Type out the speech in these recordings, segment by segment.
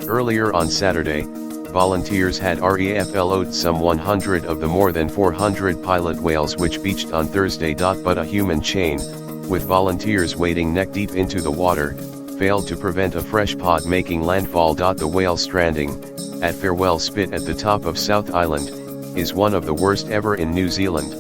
Earlier on Saturday, volunteers had REFLO'd some 100 of the more than 400 pilot whales which beached on Thursday. But a human chain, with volunteers wading neck-deep into the water, failed to prevent a fresh pod making landfall. The whale stranding, at Farewell Spit at the top of South Island, is one of the worst ever in New Zealand.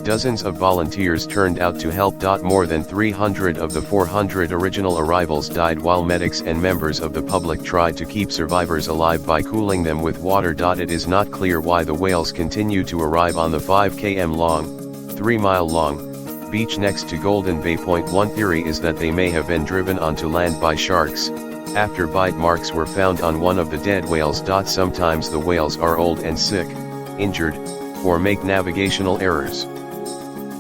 Dozens of volunteers turned out to help. More than 300 of the 400 original arrivals died while medics and members of the public tried to keep survivors alive by cooling them with water. It is not clear why the whales continue to arrive on the 5 km long, 3 mile long, beach next to Golden Bay Point. One theory is that they may have been driven onto land by sharks, after bite marks were found on one of the dead whales. Sometimes the whales are old and sick, injured, or make navigational errors.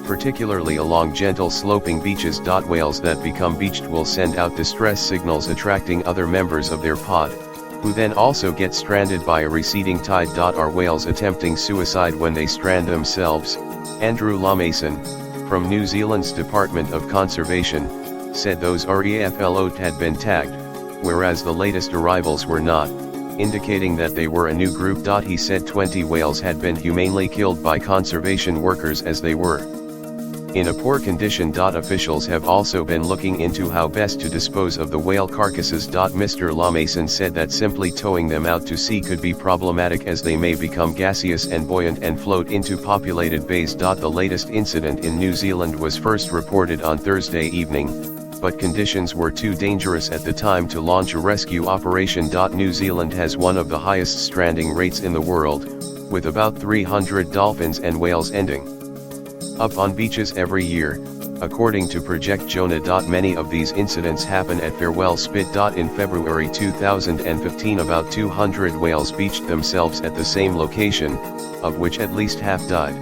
Particularly along gentle sloping beaches. Whales that become beached will send out distress signals attracting other members of their pod, who then also get stranded by a receding tide. Are whales attempting suicide when they strand themselves? Andrew Lawmason, from New Zealand's Department of Conservation, said those REFLO'd had been tagged, whereas the latest arrivals were not, indicating that they were a new group. He said 20 whales had been humanely killed by conservation workers as they were in a poor condition. Officials have also been looking into how best to dispose of the whale carcasses. Mr. Lawmason said that simply towing them out to sea could be problematic as they may become gaseous and buoyant and float into populated bays. The latest incident in New Zealand was first reported on Thursday evening, but conditions were too dangerous at the time to launch a rescue operation. New Zealand has one of the highest stranding rates in the world, with about 300 dolphins and whales ending up on beaches every year, according to Project Jonah. Many of these incidents happen at Farewell Spit. In February 2015 about 200 whales beached themselves at the same location, of which at least half died.